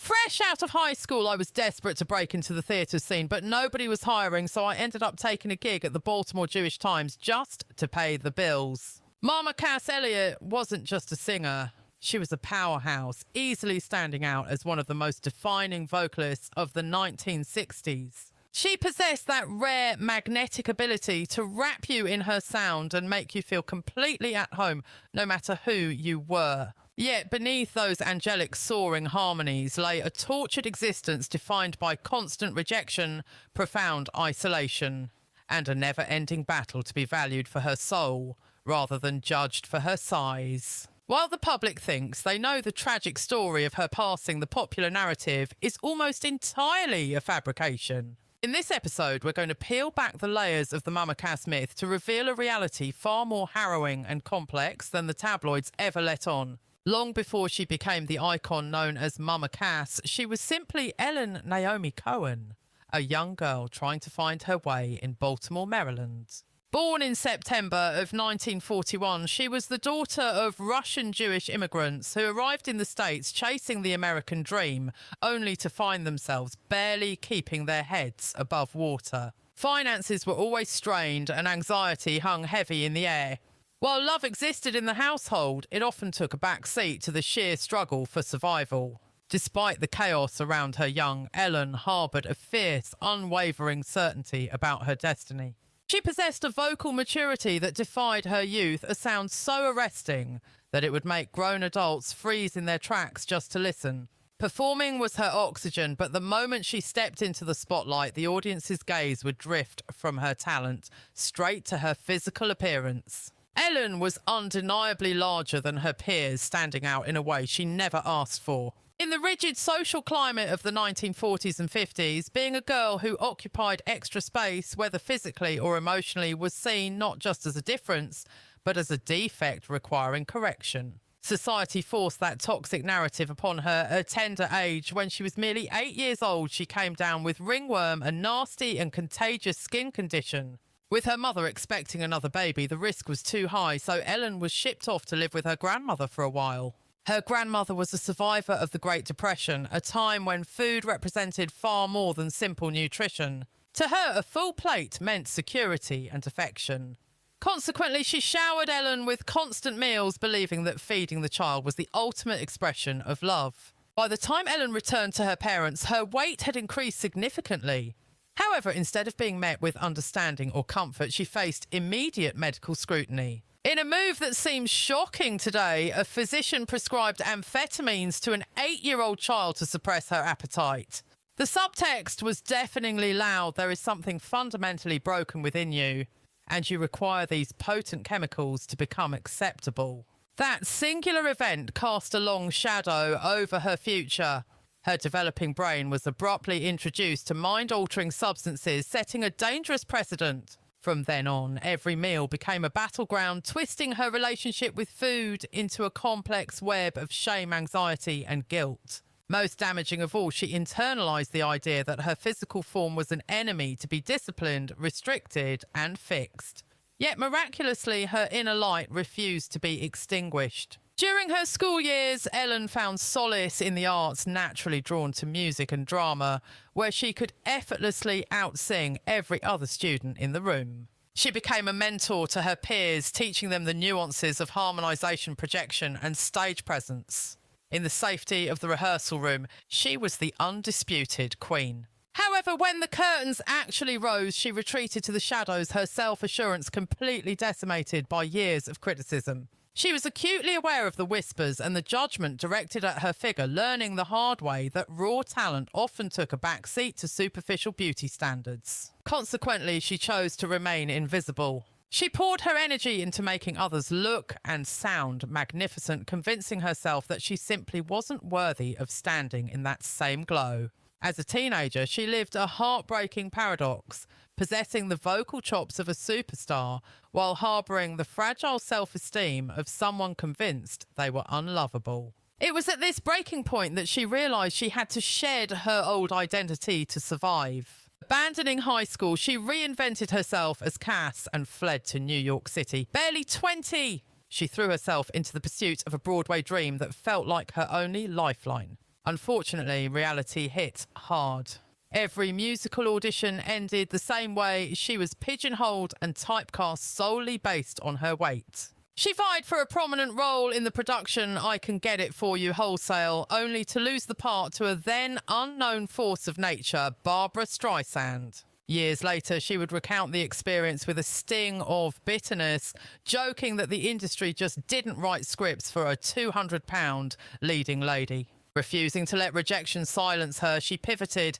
Fresh out of high school, I was desperate to break into the theatre scene, but nobody was hiring, so I ended up taking a gig at the Baltimore Jewish Times just to pay the bills. Mama Cass Elliot wasn't just a singer. She was a powerhouse, easily standing out as one of the most defining vocalists of the 1960s. She possessed that rare magnetic ability to wrap you in her sound and make you feel completely at home, no matter who you were. Yet beneath those angelic soaring harmonies lay a tortured existence defined by constant rejection, profound isolation, and a never-ending battle to be valued for her soul rather than judged for her size. While the public thinks they know the tragic story of her passing, the popular narrative is almost entirely a fabrication. In this episode, we're going to peel back the layers of the Mama Cass myth to reveal a reality far more harrowing and complex than the tabloids ever let on. Long before she became the icon known as Mama Cass, she was simply Ellen Naomi Cohen, a young girl trying to find her way in Baltimore, Maryland. Born in September of 1941, she was the daughter of Russian Jewish immigrants who arrived in the States chasing the American dream, only to find themselves barely keeping their heads above water. Finances were always strained and anxiety hung heavy in the air. While love existed in the household, it often took a back seat to the sheer struggle for survival. Despite the chaos around her young, Ellen harboured a fierce, unwavering certainty about her destiny. She possessed a vocal maturity that defied her youth, a sound so arresting that it would make grown adults freeze in their tracks just to listen. Performing was her oxygen, but the moment she stepped into the spotlight, the audience's gaze would drift from her talent straight to her physical appearance. Ellen was undeniably larger than her peers, standing out in a way she never asked for. In the rigid social climate of the 1940s and 50s, being a girl who occupied extra space, whether physically or emotionally, was seen not just as a difference, but as a defect requiring correction. Society forced that toxic narrative upon her at a tender age. When she was merely 8 years old, she came down with ringworm, a nasty and contagious skin condition. With her mother expecting another baby, the risk was too high, so Ellen was shipped off to live with her grandmother for a while. Her grandmother was a survivor of the Great Depression, a time when food represented far more than simple nutrition. To her, a full plate meant security and affection. Consequently, she showered Ellen with constant meals, believing that feeding the child was the ultimate expression of love. By the time Ellen returned to her parents, her weight had increased significantly. However, instead of being met with understanding or comfort, she faced immediate medical scrutiny. In a move that seems shocking today, a physician prescribed amphetamines to an 8-year-old child to suppress her appetite. The subtext was deafeningly loud: there is something fundamentally broken within you, and you require these potent chemicals to become acceptable. That singular event cast a long shadow over her future. Her developing brain was abruptly introduced to mind-altering substances, setting a dangerous precedent. From then on, every meal became a battleground, twisting her relationship with food into a complex web of shame, anxiety, and guilt. Most damaging of all, she internalized the idea that her physical form was an enemy to be disciplined, restricted, and fixed. Yet miraculously, her inner light refused to be extinguished. During her school years, Ellen found solace in the arts, naturally drawn to music and drama, where she could effortlessly out-sing every other student in the room. She became a mentor to her peers, teaching them the nuances of harmonization, projection, and stage presence. In the safety of the rehearsal room, she was the undisputed queen. However, when the curtains actually rose, she retreated to the shadows, her self-assurance completely decimated by years of criticism. She was acutely aware of the whispers and the judgment directed at her figure, learning the hard way that raw talent often took a back seat to superficial beauty standards. Consequently, she chose to remain invisible. She poured her energy into making others look and sound magnificent, convincing herself that she simply wasn't worthy of standing in that same glow. As a teenager, she lived a heartbreaking paradox, possessing the vocal chops of a superstar while harbouring the fragile self-esteem of someone convinced they were unlovable. It was at this breaking point that she realised she had to shed her old identity to survive. Abandoning high school, she reinvented herself as Cass and fled to New York City. Barely 20, she threw herself into the pursuit of a Broadway dream that felt like her only lifeline. Unfortunately, reality hit hard. Every musical audition ended the same way. She was pigeonholed and typecast solely based on her weight. She vied for a prominent role in the production I Can Get It For You Wholesale, only to lose the part to a then unknown force of nature, Barbra Streisand. Years later, she would recount the experience with a sting of bitterness, joking that the industry just didn't write scripts for a £200 leading lady. Refusing to let rejection silence her, she pivoted.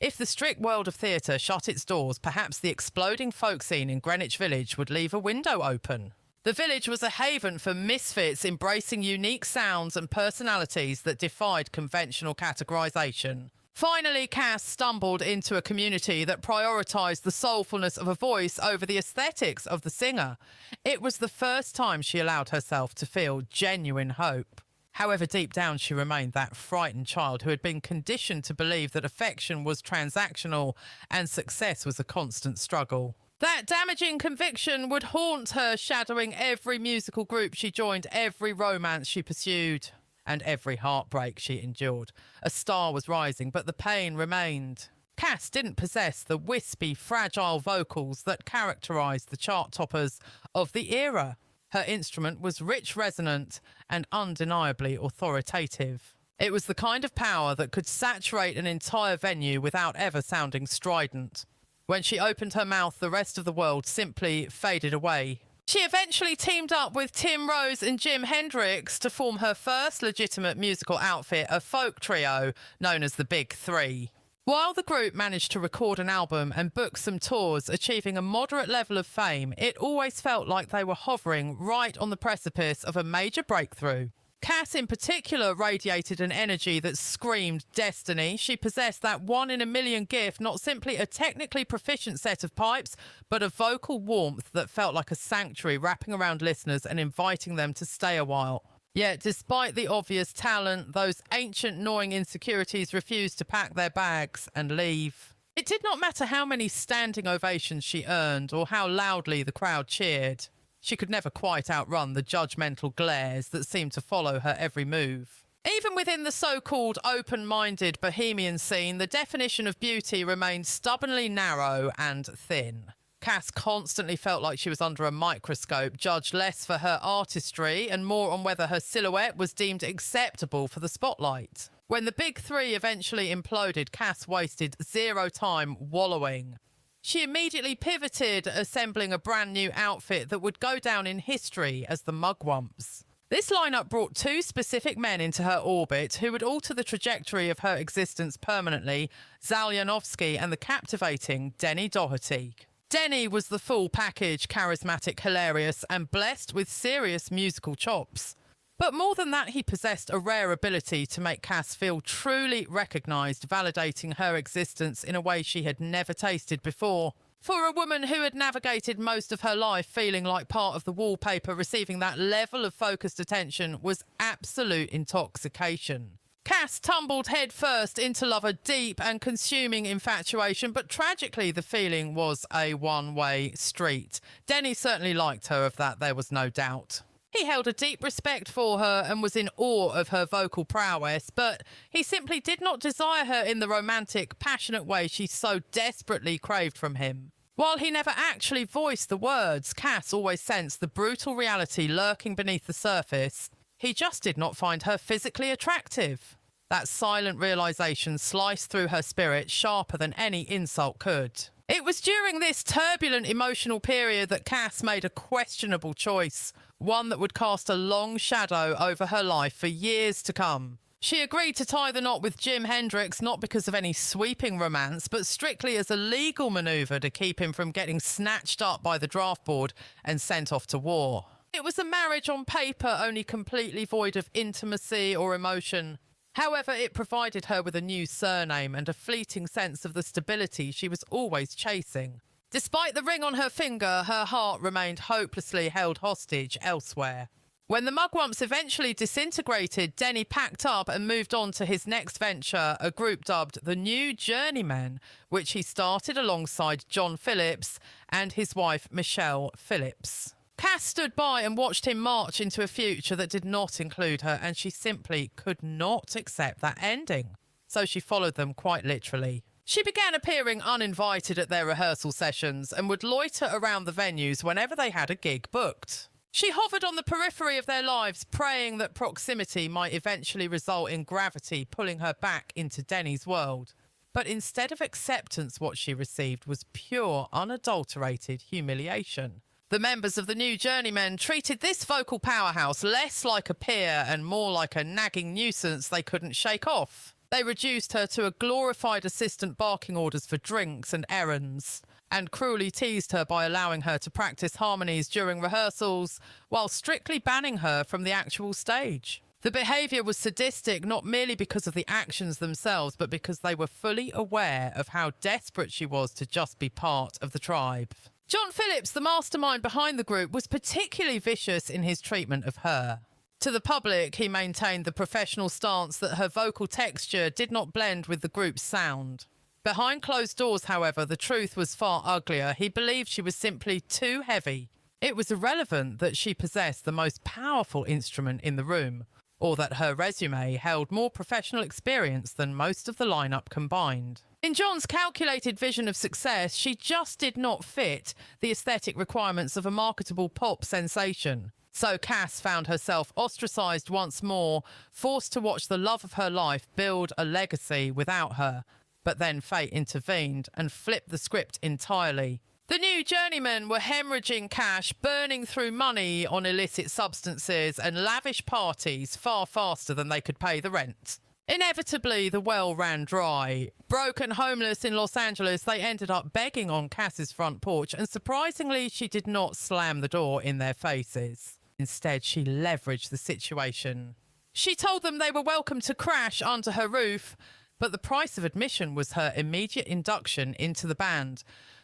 If the strict world of theatre shut its doors, perhaps the exploding folk scene in Greenwich Village would leave a window open. The Village was a haven for misfits embracing unique sounds and personalities that defied conventional categorisation. Finally, Cass stumbled into a community that prioritised the soulfulness of a voice over the aesthetics of the singer. It was the first time she allowed herself to feel genuine hope. However, deep down she remained that frightened child who had been conditioned to believe that affection was transactional and success was a constant struggle. That damaging conviction would haunt her, shadowing every musical group she joined, every romance she pursued, and every heartbreak she endured. A star was rising, but the pain remained. Cass didn't possess the wispy, fragile vocals that characterised the chart toppers of the era. Her instrument was rich, resonant, and undeniably authoritative. It was the kind of power that could saturate an entire venue without ever sounding strident. When she opened her mouth, the rest of the world simply faded away. She eventually teamed up with Tim Rose and Jim Hendrix to form her first legitimate musical outfit, a folk trio known as the Big Three. While the group managed to record an album and book some tours, achieving a moderate level of fame, it always felt like they were hovering right on the precipice of a major breakthrough. Cass in particular radiated an energy that screamed destiny. She possessed that one-in-a-million gift, not simply a technically proficient set of pipes, but a vocal warmth that felt like a sanctuary wrapping around listeners and inviting them to stay a while. Yet, despite the obvious talent, those ancient gnawing insecurities refused to pack their bags and leave. It did not matter how many standing ovations she earned or how loudly the crowd cheered. She could never quite outrun the judgmental glares that seemed to follow her every move. Even within the so-called open-minded bohemian scene, the definition of beauty remained stubbornly narrow and thin. Cass constantly felt like she was under a microscope, judged less for her artistry and more on whether her silhouette was deemed acceptable for the spotlight. When the Big Three eventually imploded, Cass wasted zero time wallowing. She immediately pivoted, assembling a brand new outfit that would go down in history as the Mugwumps. This lineup brought two specific men into her orbit who would alter the trajectory of her existence permanently, Zal Janowski and the captivating Denny Doherty. Denny was the full package, charismatic, hilarious, and blessed with serious musical chops. But more than that, he possessed a rare ability to make Cass feel truly recognised, validating her existence in a way she had never tasted before. For a woman who had navigated most of her life feeling like part of the wallpaper, receiving that level of focused attention was absolute intoxication. Cass tumbled headfirst into love, a deep and consuming infatuation, but tragically the feeling was a one-way street. Denny certainly liked her, of that there was no doubt. He held a deep respect for her and was in awe of her vocal prowess, but he simply did not desire her in the romantic, passionate way she so desperately craved from him. While he never actually voiced the words, Cass always sensed the brutal reality lurking beneath the surface. He just did not find her physically attractive. That silent realisation sliced through her spirit sharper than any insult could. It was during this turbulent emotional period that Cass made a questionable choice, one that would cast a long shadow over her life for years to come. She agreed to tie the knot with Jim Hendrix not because of any sweeping romance, but strictly as a legal manoeuvre to keep him from getting snatched up by the draft board and sent off to war. It was a marriage on paper, only completely void of intimacy or emotion. However, it provided her with a new surname and a fleeting sense of the stability she was always chasing. Despite the ring on her finger, her heart remained hopelessly held hostage elsewhere. When the Mugwumps eventually disintegrated, Denny packed up and moved on to his next venture, a group dubbed the New Journeymen, which he started alongside John Phillips and his wife Michelle Phillips. Cass stood by and watched him march into a future that did not include her, and she simply could not accept that ending. So she followed them quite literally. She began appearing uninvited at their rehearsal sessions and would loiter around the venues whenever they had a gig booked. She hovered on the periphery of their lives, praying that proximity might eventually result in gravity pulling her back into Denny's world. But instead of acceptance, what she received was pure, unadulterated humiliation. The members of the New Journeymen treated this vocal powerhouse less like a peer and more like a nagging nuisance they couldn't shake off. They reduced her to a glorified assistant barking orders for drinks and errands, and cruelly teased her by allowing her to practice harmonies during rehearsals while strictly banning her from the actual stage. The behaviour was sadistic not merely because of the actions themselves, but because they were fully aware of how desperate she was to just be part of the tribe. John Phillips, the mastermind behind the group, was particularly vicious in his treatment of her. To the public, he maintained the professional stance that her vocal texture did not blend with the group's sound. Behind closed doors, however, the truth was far uglier. He believed she was simply too heavy. It was irrelevant that she possessed the most powerful instrument in the room, or that her resume held more professional experience than most of the lineup combined. In John's calculated vision of success, she just did not fit the aesthetic requirements of a marketable pop sensation. So Cass found herself ostracised once more, forced to watch the love of her life build a legacy without her. But then fate intervened and flipped the script entirely. The New Journeymen were hemorrhaging cash, burning through money on illicit substances and lavish parties far faster than they could pay the rent. Inevitably, the well ran dry. Broke and homeless in Los Angeles, they ended up begging on Cass's front porch, and surprisingly, she did not slam the door in their faces. Instead, she leveraged the situation. She told them they were welcome to crash under her roof, but the price of admission was her immediate induction into the band.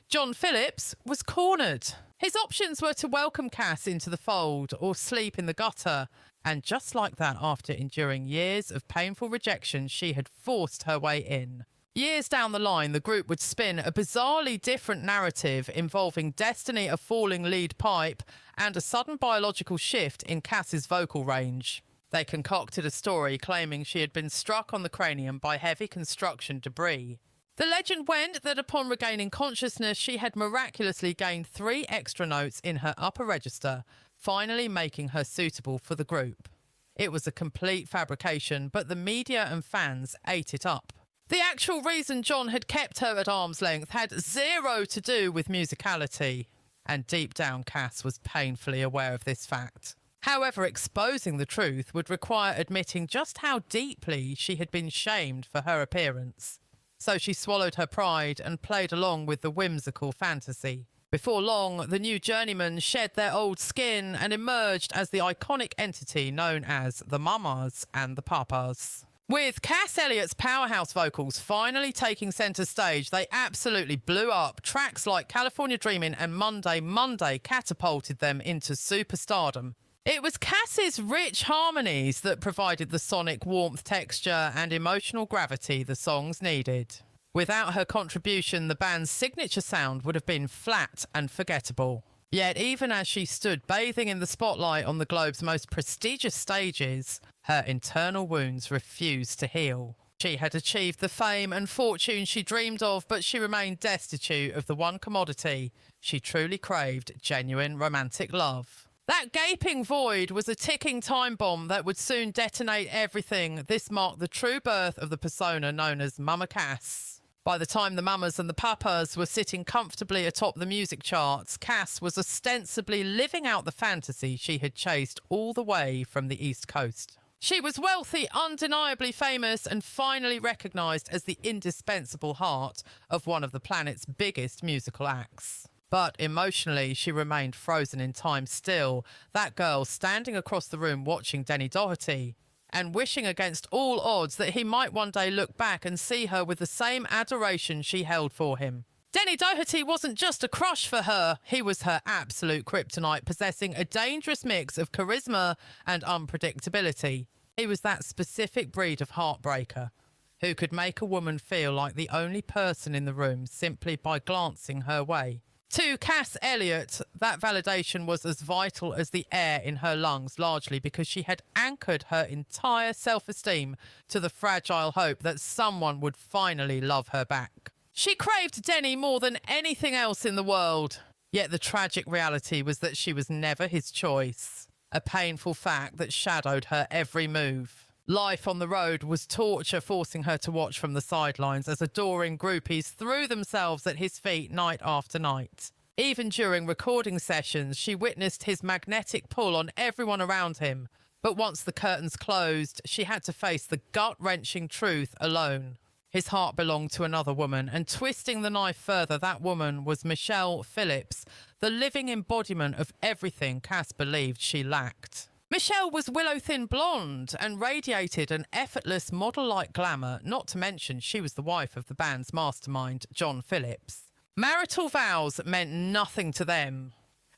John Phillips was cornered. His options were to welcome Cass into the fold or sleep in the gutter. And just like that, after enduring years of painful rejection, she had forced her way in. Years down the line, the group would spin a bizarrely different narrative involving destiny, a falling lead pipe, and a sudden biological shift in Cass's vocal range. They concocted a story claiming she had been struck on the cranium by heavy construction debris. The legend went that upon regaining consciousness, she had miraculously gained 3 extra notes in her upper register, finally making her suitable for the group. It was a complete fabrication, but the media and fans ate it up. The actual reason John had kept her at arm's length had zero to do with musicality, and deep down Cass was painfully aware of this fact. However, exposing the truth would require admitting just how deeply she had been shamed for her appearance. So she swallowed her pride and played along with the whimsical fantasy. Before long, the New Journeymen shed their old skin and emerged as the iconic entity known as the Mamas and the Papas. With Cass Elliott's powerhouse vocals finally taking centre stage, they absolutely blew up. Tracks like California Dreamin' and Monday catapulted them into superstardom. It was Cass's rich harmonies that provided the sonic warmth, texture, and emotional gravity the songs needed. Without her contribution, the band's signature sound would have been flat and forgettable. Yet even as she stood bathing in the spotlight on the globe's most prestigious stages, her internal wounds refused to heal. She had achieved the fame and fortune she dreamed of, but she remained destitute of the one commodity she truly craved: genuine romantic love. That gaping void was a ticking time bomb that would soon detonate everything. This marked the true birth of the persona known as Mama Cass. By the time the Mamas and the Papas were sitting comfortably atop the music charts, Cass was ostensibly living out the fantasy she had chased all the way from the East Coast. She was wealthy, undeniably famous, and finally recognised as the indispensable heart of one of the planet's biggest musical acts. But emotionally, she remained frozen in time still, that girl standing across the room watching Denny Doherty and wishing against all odds that he might one day look back and see her with the same adoration she held for him. Denny Doherty wasn't just a crush for her, he was her absolute kryptonite, possessing a dangerous mix of charisma and unpredictability. He was that specific breed of heartbreaker who could make a woman feel like the only person in the room simply by glancing her way. To Cass Elliot, that validation was as vital as the air in her lungs, largely because she had anchored her entire self-esteem to the fragile hope that someone would finally love her back. She craved Denny more than anything else in the world, yet the tragic reality was that she was never his choice, a painful fact that shadowed her every move. Life on the road was torture, forcing her to watch from the sidelines as adoring groupies threw themselves at his feet night after night. Even during recording sessions, she witnessed his magnetic pull on everyone around him. But once the curtains closed, she had to face the gut-wrenching truth alone. His heart belonged to another woman, and twisting the knife further, that woman was Michelle Phillips, the living embodiment of everything Cass believed she lacked. Michelle was willow-thin blonde and radiated an effortless model-like glamour, not to mention she was the wife of the band's mastermind, John Phillips. Marital vows meant nothing to them,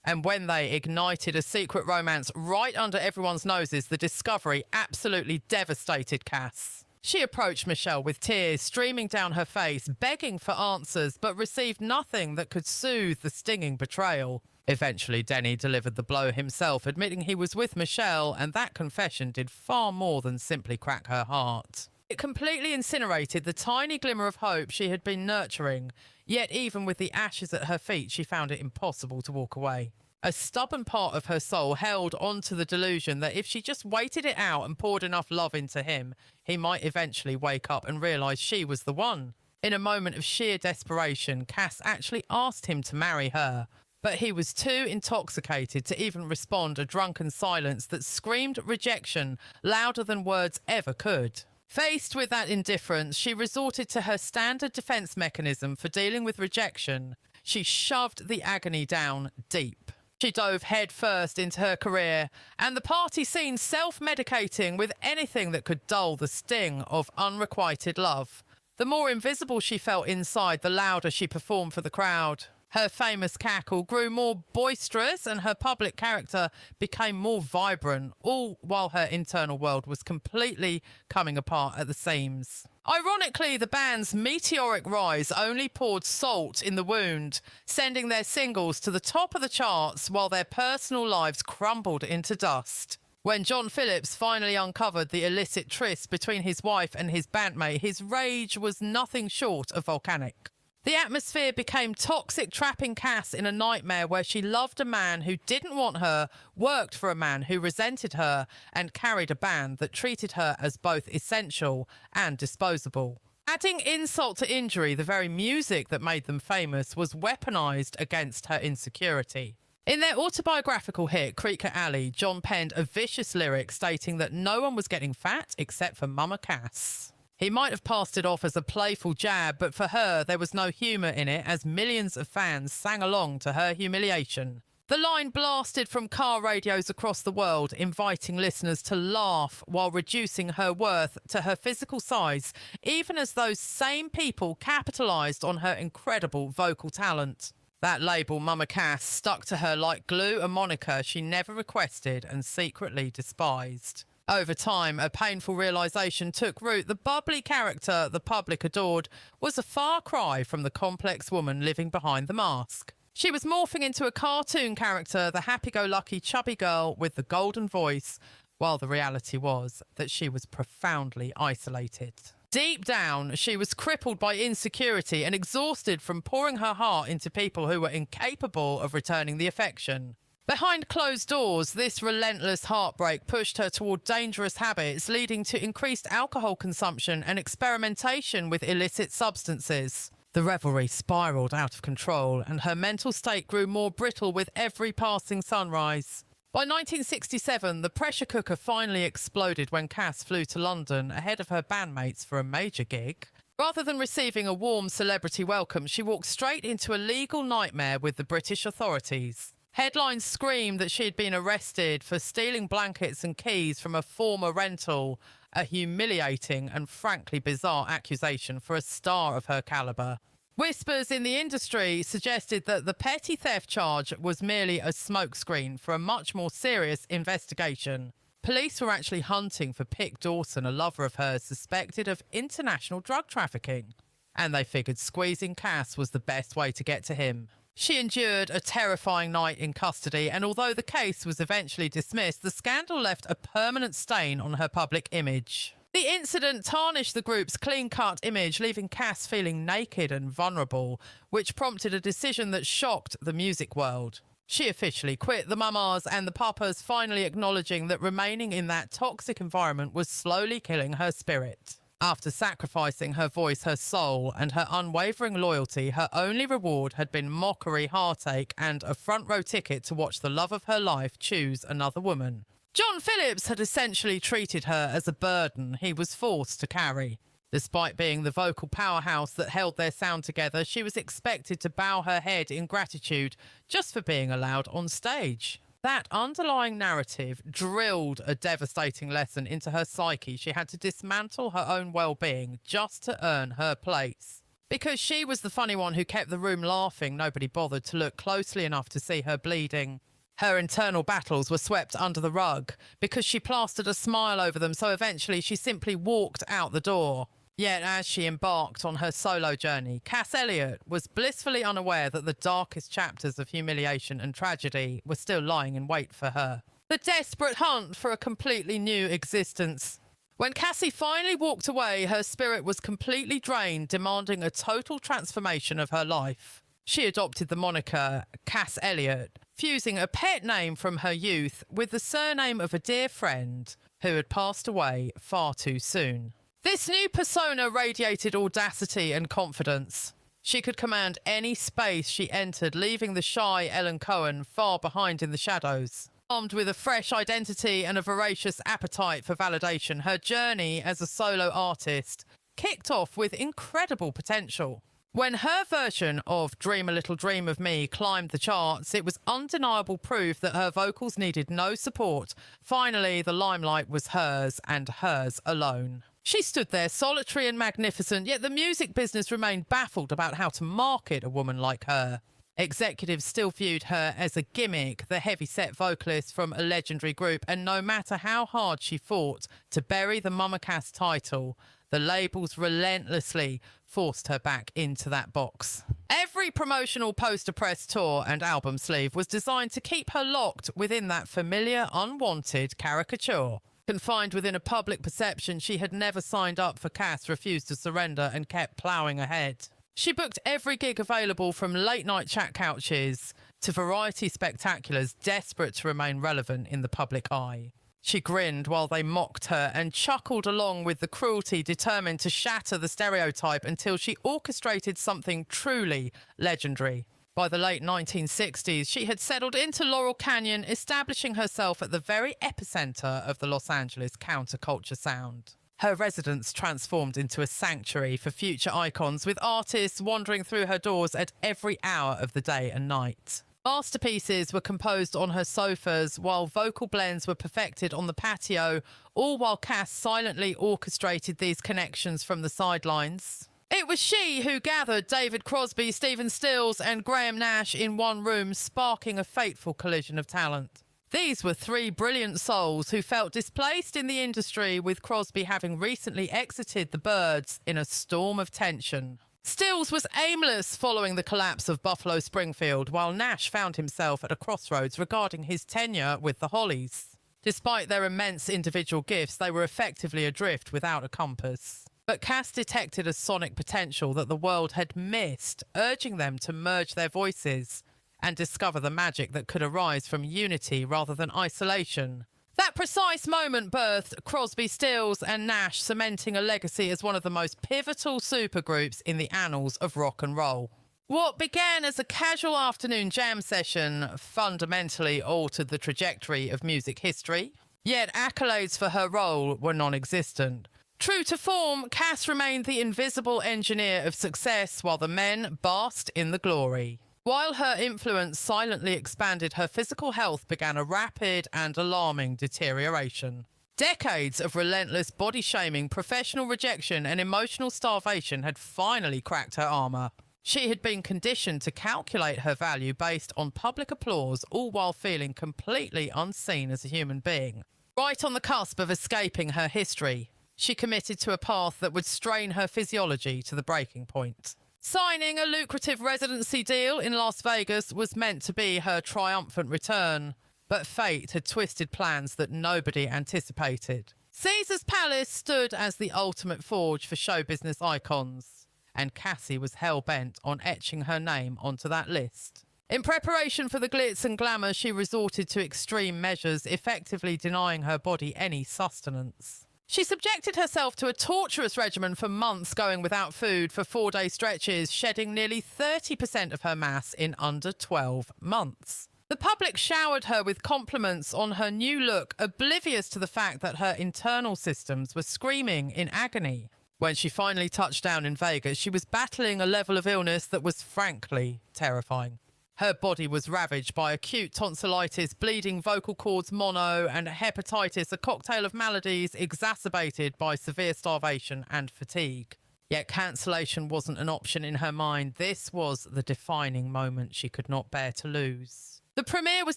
and when they ignited a secret romance right under everyone's noses, the discovery absolutely devastated Cass. She approached Michelle with tears streaming down her face, begging for answers, but received nothing that could soothe the stinging betrayal. Eventually, Denny delivered the blow himself, admitting he was with Michelle, and that confession did far more than simply crack her heart. It completely incinerated the tiny glimmer of hope she had been nurturing, yet even with the ashes at her feet, she found it impossible to walk away. A stubborn part of her soul held on to the delusion that if she just waited it out and poured enough love into him, he might eventually wake up and realise she was the one. In a moment of sheer desperation, Cass actually asked him to marry her, but he was too intoxicated to even respond, a drunken silence that screamed rejection louder than words ever could. Faced with that indifference, she resorted to her standard defence mechanism for dealing with rejection. She shoved the agony down deep. She dove headfirst into her career and the party scene, self-medicating with anything that could dull the sting of unrequited love. The more invisible she felt inside, the louder she performed for the crowd. Her famous cackle grew more boisterous and her public character became more vibrant, all while her internal world was completely coming apart at the seams. Ironically, the band's meteoric rise only poured salt in the wound, sending their singles to the top of the charts while their personal lives crumbled into dust. When John Phillips finally uncovered the illicit tryst between his wife and his bandmate, his rage was nothing short of volcanic. The atmosphere became toxic, trapping Cass in a nightmare where she loved a man who didn't want her, worked for a man who resented her, and carried a band that treated her as both essential and disposable. Adding insult to injury, the very music that made them famous was weaponized against her insecurity. In their autobiographical hit, Creaker Alley, John penned a vicious lyric stating that no one was getting fat except for Mama Cass. He might have passed it off as a playful jab, but for her, there was no humour in it as millions of fans sang along to her humiliation. The line blasted from car radios across the world, inviting listeners to laugh while reducing her worth to her physical size, even as those same people capitalised on her incredible vocal talent. That label, Mama Cass, stuck to her like glue, a moniker she never requested and secretly despised. Over time, a painful realisation took root. The bubbly character the public adored was a far cry from the complex woman living behind the mask. She was morphing into a cartoon character, the happy-go-lucky chubby girl with the golden voice, while the reality was that she was profoundly isolated. Deep down, she was crippled by insecurity and exhausted from pouring her heart into people who were incapable of returning the affection. Behind closed doors, this relentless heartbreak pushed her toward dangerous habits, leading to increased alcohol consumption and experimentation with illicit substances. The revelry spiraled out of control, and her mental state grew more brittle with every passing sunrise. By 1967, the pressure cooker finally exploded when Cass flew to London ahead of her bandmates for a major gig. Rather than receiving a warm celebrity welcome, she walked straight into a legal nightmare with the British authorities. Headlines screamed that she had been arrested for stealing blankets and keys from a former rental, a humiliating and frankly bizarre accusation for a star of her calibre. Whispers in the industry suggested that the petty theft charge was merely a smokescreen for a much more serious investigation. Police were actually hunting for Pick Dawson, a lover of hers suspected of international drug trafficking, and they figured squeezing Cass was the best way to get to him. She endured a terrifying night in custody, and although the case was eventually dismissed, the scandal left a permanent stain on her public image. The incident tarnished the group's clean-cut image, leaving Cass feeling naked and vulnerable, which prompted a decision that shocked the music world. She officially quit the Mamas and the Papas, finally acknowledging that remaining in that toxic environment was slowly killing her spirit. After sacrificing her voice, her soul, and her unwavering loyalty, her only reward had been mockery, heartache, and a front-row ticket to watch the love of her life choose another woman. John Phillips had essentially treated her as a burden he was forced to carry. Despite being the vocal powerhouse that held their sound together, she was expected to bow her head in gratitude just for being allowed on stage. That underlying narrative drilled a devastating lesson into her psyche. She had to dismantle her own well-being just to earn her place. Because she was the funny one who kept the room laughing, nobody bothered to look closely enough to see her bleeding. Her internal battles were swept under the rug because she plastered a smile over them, so eventually she simply walked out the door. Yet as she embarked on her solo journey, Cass Elliot was blissfully unaware that the darkest chapters of humiliation and tragedy were still lying in wait for her. The desperate hunt for a completely new existence. When Cassie finally walked away, her spirit was completely drained, demanding a total transformation of her life. She adopted the moniker Cass Elliot, fusing a pet name from her youth with the surname of a dear friend who had passed away far too soon. This new persona radiated audacity and confidence. She could command any space she entered, leaving the shy Ellen Cohen far behind in the shadows. Armed with a fresh identity and a voracious appetite for validation, her journey as a solo artist kicked off with incredible potential. When her version of Dream a Little Dream of Me climbed the charts, it was undeniable proof that her vocals needed no support. Finally, the limelight was hers and hers alone. She stood there solitary and magnificent, yet the music business remained baffled about how to market a woman like her. Executives still viewed her as a gimmick, the heavy-set vocalist from a legendary group, and no matter how hard she fought to bury the Mama Cass title, the labels relentlessly forced her back into that box. Every promotional poster press tour and album sleeve was designed to keep her locked within that familiar, unwanted caricature. Confined within a public perception, she had never signed up for Cass, refused to surrender, and kept ploughing ahead. She booked every gig available, from late-night chat couches to variety spectaculars, desperate to remain relevant in the public eye. She grinned while they mocked her and chuckled along with the cruelty, determined to shatter the stereotype until she orchestrated something truly legendary. By the late 1960s, she had settled into Laurel Canyon, establishing herself at the very epicenter of the Los Angeles counterculture sound. Her residence transformed into a sanctuary for future icons, with artists wandering through her doors at every hour of the day and night. Masterpieces were composed on her sofas, while vocal blends were perfected on the patio, all while Cass silently orchestrated these connections from the sidelines. It was she who gathered David Crosby, Stephen Stills and Graham Nash in one room, sparking a fateful collision of talent. These were three brilliant souls who felt displaced in the industry, with Crosby having recently exited the Byrds in a storm of tension. Stills was aimless following the collapse of Buffalo Springfield, while Nash found himself at a crossroads regarding his tenure with the Hollies. Despite their immense individual gifts, they were effectively adrift without a compass. But Cass detected a sonic potential that the world had missed, urging them to merge their voices and discover the magic that could arise from unity rather than isolation. That precise moment birthed Crosby, Stills and Nash, cementing a legacy as one of the most pivotal supergroups in the annals of rock and roll. What began as a casual afternoon jam session fundamentally altered the trajectory of music history, yet accolades for her role were non-existent. True to form, Cass remained the invisible engineer of success while the men basked in the glory. While her influence silently expanded, her physical health began a rapid and alarming deterioration. Decades of relentless body shaming, professional rejection, and emotional starvation had finally cracked her armor. She had been conditioned to calculate her value based on public applause, all while feeling completely unseen as a human being. Right on the cusp of escaping her history, she committed to a path that would strain her physiology to the breaking point. Signing a lucrative residency deal in Las Vegas was meant to be her triumphant return, but fate had twisted plans that nobody anticipated. Caesar's Palace stood as the ultimate forge for show business icons, and Cassie was hell-bent on etching her name onto that list. In preparation for the glitz and glamour, she resorted to extreme measures, effectively denying her body any sustenance. She subjected herself to a torturous regimen for months, going without food for 4-day stretches, shedding nearly 30% of her mass in under 12 months. The public showered her with compliments on her new look, oblivious to the fact that her internal systems were screaming in agony. When she finally touched down in Vegas, she was battling a level of illness that was frankly terrifying. Her body was ravaged by acute tonsillitis, bleeding vocal cords mono, and hepatitis, a cocktail of maladies exacerbated by severe starvation and fatigue. Yet cancellation wasn't an option in her mind. This was the defining moment she could not bear to lose. The premiere was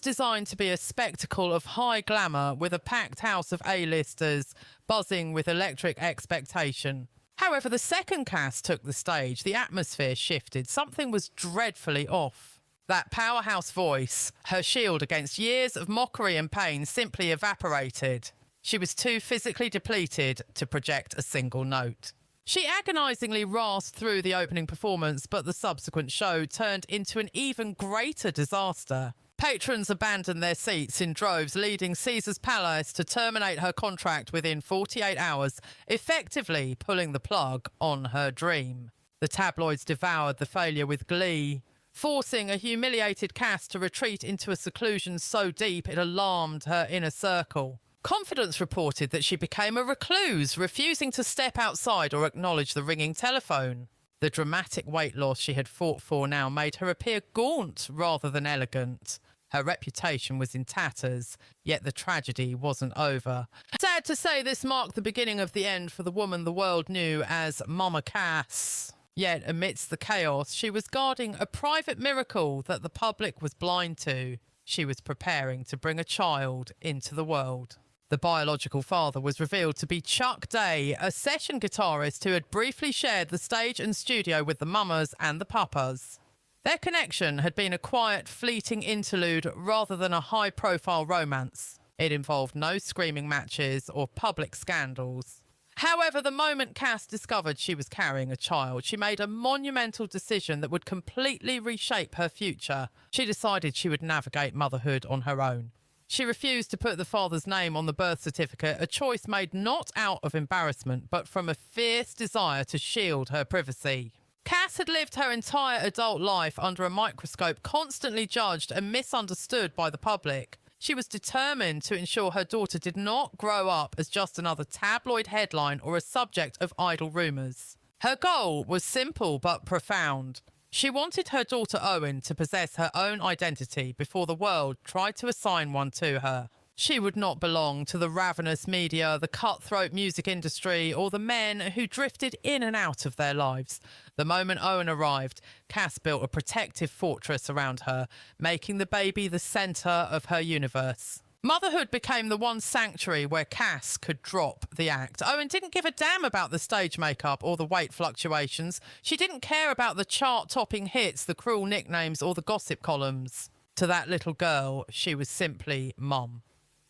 designed to be a spectacle of high glamour, with a packed house of A-listers buzzing with electric expectation. However, the second cast took the stage. The atmosphere shifted. Something was dreadfully off. That powerhouse voice, her shield against years of mockery and pain, simply evaporated. She was too physically depleted to project a single note. She agonisingly rasped through the opening performance, but the subsequent show turned into an even greater disaster. Patrons abandoned their seats in droves, leading Caesar's Palace to terminate her contract within 48 hours, effectively pulling the plug on her dream. The tabloids devoured the failure with glee, forcing a humiliated cast to retreat into a seclusion so deep it alarmed her inner circle. Confidence reported that she became a recluse, refusing to step outside or acknowledge the ringing telephone. The dramatic weight loss she had fought for now made her appear gaunt rather than elegant. Her reputation was in tatters, yet the tragedy wasn't over. Sad to say, this marked the beginning of the end for the woman the world knew as Mama Cass. Yet, amidst the chaos, she was guarding a private miracle that the public was blind to. She was preparing to bring a child into the world. The biological father was revealed to be Chuck Day, a session guitarist who had briefly shared the stage and studio with the Mamas and the Papas. Their connection had been a quiet, fleeting interlude rather than a high-profile romance. It involved no screaming matches or public scandals. However, the moment Cass discovered she was carrying a child, she made a monumental decision that would completely reshape her future. She decided she would navigate motherhood on her own. She refused to put the father's name on the birth certificate, a choice made not out of embarrassment, but from a fierce desire to shield her privacy. Cass had lived her entire adult life under a microscope, constantly judged and misunderstood by the public. She was determined to ensure her daughter did not grow up as just another tabloid headline or a subject of idle rumours. Her goal was simple but profound. She wanted her daughter Owen to possess her own identity before the world tried to assign one to her. She would not belong to the ravenous media, the cutthroat music industry, or the men who drifted in and out of their lives. The moment Owen arrived, Cass built a protective fortress around her, making the baby the centre of her universe. Motherhood became the one sanctuary where Cass could drop the act. Owen didn't give a damn about the stage makeup or the weight fluctuations. She didn't care about the chart-topping hits, the cruel nicknames, or the gossip columns. To that little girl, she was simply Mum.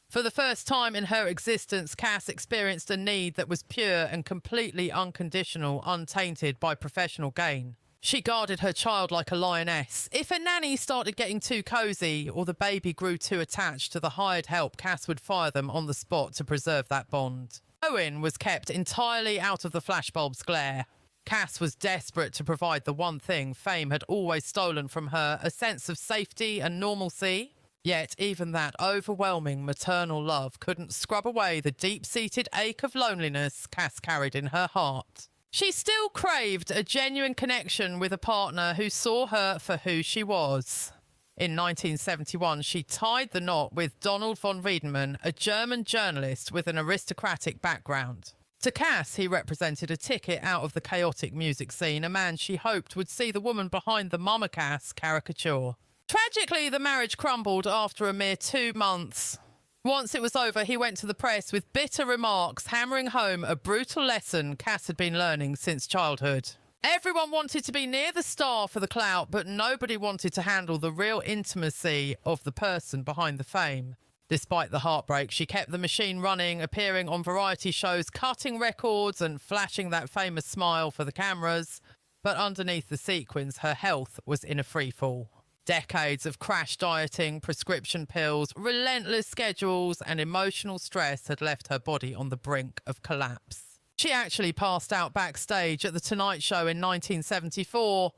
For the first time in her existence, Cass experienced a need that was pure and completely unconditional, untainted by professional gain. She guarded her child like a lioness. If a nanny started getting too cosy or the baby grew too attached to the hired help, Cass would fire them on the spot to preserve that bond. Owen was kept entirely out of the flashbulb's glare. Cass was desperate to provide the one thing fame had always stolen from her, a sense of safety and normalcy. Yet even that overwhelming maternal love couldn't scrub away the deep-seated ache of loneliness Cass carried in her heart. She still craved a genuine connection with a partner who saw her for who she was. In 1971, she tied the knot with Donald von Wiedemann, a German journalist with an aristocratic background. To Cass, he represented a ticket out of the chaotic music scene, a man she hoped would see the woman behind the Mama Cass caricature. Tragically, the marriage crumbled after a mere 2 months. Once it was over, he went to the press with bitter remarks, hammering home a brutal lesson Cass had been learning since childhood. Everyone wanted to be near the star for the clout, but nobody wanted to handle the real intimacy of the person behind the fame. Despite the heartbreak, she kept the machine running, appearing on variety shows, cutting records and flashing that famous smile for the cameras. But underneath the sequins, her health was in a freefall. Decades of crash dieting, prescription pills, relentless schedules, and emotional stress had left her body on the brink of collapse. She actually passed out backstage at The Tonight Show in 1974.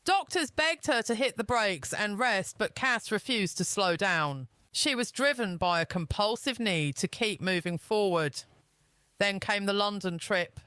Doctors begged her to hit the brakes and rest, but Cass refused to slow down. She was driven by a compulsive need to keep moving forward. Then came the London trip.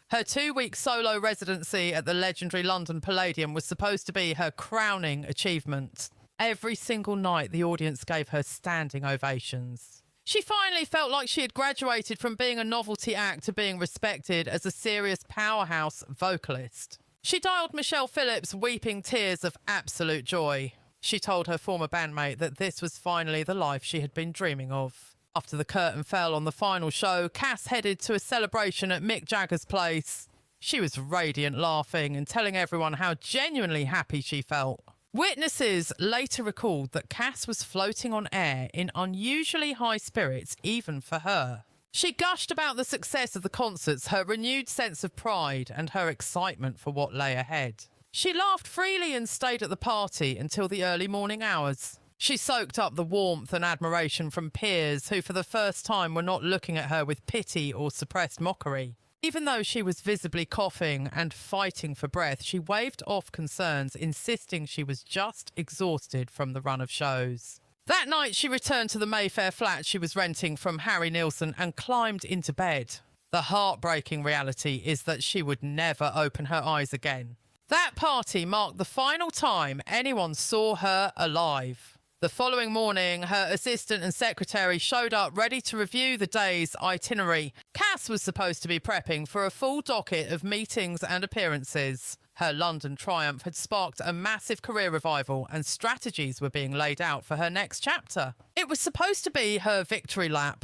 Her 2-week solo residency at the legendary London Palladium was supposed to be her crowning achievement. Every single night, the audience gave her standing ovations. She finally felt like she had graduated from being a novelty act to being respected as a serious powerhouse vocalist. She dialed Michelle Phillips, weeping tears of absolute joy. She told her former bandmate that this was finally the life she had been dreaming of. After the curtain fell on the final show, Cass headed to a celebration at Mick Jagger's place. She was radiant, laughing and telling everyone how genuinely happy she felt. Witnesses later recalled that Cass was floating on air in unusually high spirits, even for her. She gushed about the success of the concerts, her renewed sense of pride, and her excitement for what lay ahead. She laughed freely and stayed at the party until the early morning hours. She soaked up the warmth and admiration from peers who, for the first time, were not looking at her with pity or suppressed mockery. Even though she was visibly coughing and fighting for breath, she waved off concerns, insisting she was just exhausted from the run of shows. That night, she returned to the Mayfair flat she was renting from Harry Nilsson and climbed into bed. The heartbreaking reality is that she would never open her eyes again. That party marked the final time anyone saw her alive. The following morning, her assistant and secretary showed up ready to review the day's itinerary. Cass was supposed to be prepping for a full docket of meetings and appearances. Her London triumph had sparked a massive career revival and strategies were being laid out for her next chapter. It was supposed to be her victory lap.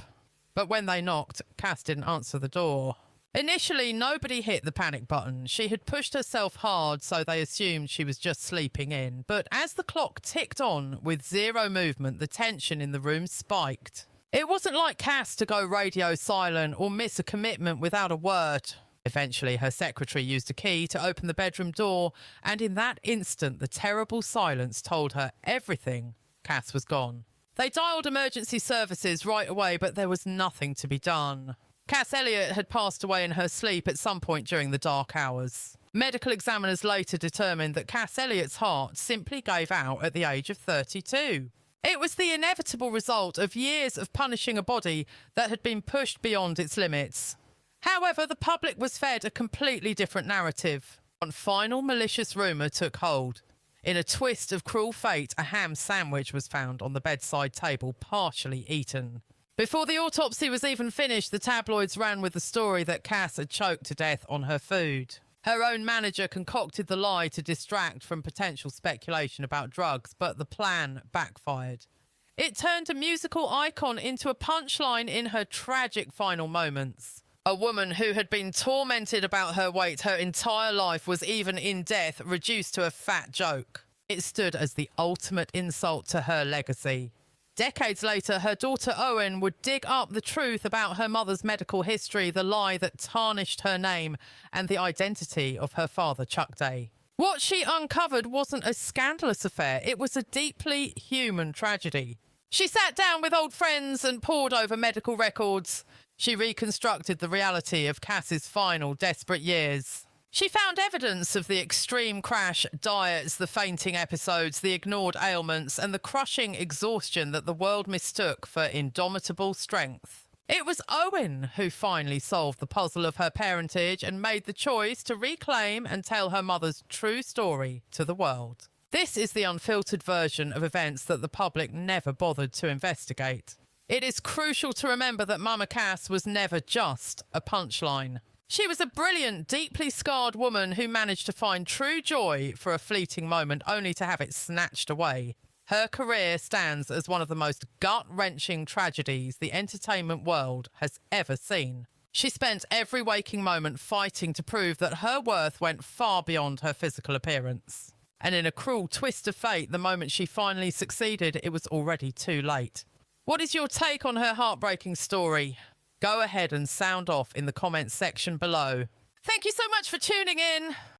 But when they knocked, Cass didn't answer the door. Initially, nobody hit the panic button. She had pushed herself hard, so they assumed she was just sleeping in. But as the clock ticked on with zero movement, the tension in the room spiked. It wasn't like Cass to go radio silent or miss a commitment without a word. Eventually, her secretary used a key to open the bedroom door, and in that instant, the terrible silence told her everything. Cass was gone. They dialed emergency services right away, but there was nothing to be done. Cass Elliot had passed away in her sleep at some point during the dark hours. Medical examiners later determined that Cass Elliot's heart simply gave out at the age of 32. It was the inevitable result of years of punishing a body that had been pushed beyond its limits. However, the public was fed a completely different narrative. One final malicious rumour took hold. In a twist of cruel fate, a ham sandwich was found on the bedside table, partially eaten. Before the autopsy was even finished, the tabloids ran with the story that Cass had choked to death on her food. Her own manager concocted the lie to distract from potential speculation about drugs, but the plan backfired. It turned a musical icon into a punchline in her tragic final moments. A woman who had been tormented about her weight her entire life was, even in death, reduced to a fat joke. It stood as the ultimate insult to her legacy. Decades later, her daughter Owen would dig up the truth about her mother's medical history, the lie that tarnished her name, and the identity of her father, Chuck Day. What she uncovered wasn't a scandalous affair, it was a deeply human tragedy. She sat down with old friends and pored over medical records. She reconstructed the reality of Cass's final desperate years. She found evidence of the extreme crash diets, the fainting episodes, the ignored ailments, and the crushing exhaustion that the world mistook for indomitable strength. It was Owen who finally solved the puzzle of her parentage and made the choice to reclaim and tell her mother's true story to the world. This is the unfiltered version of events that the public never bothered to investigate. It is crucial to remember that Mama Cass was never just a punchline. She was a brilliant, deeply scarred woman who managed to find true joy for a fleeting moment only to have it snatched away. Her career stands as one of the most gut-wrenching tragedies the entertainment world has ever seen. She spent every waking moment fighting to prove that her worth went far beyond her physical appearance. And in a cruel twist of fate, the moment she finally succeeded, it was already too late. What is your take on her heartbreaking story? Go ahead and sound off in the comments section below. Thank you so much for tuning in.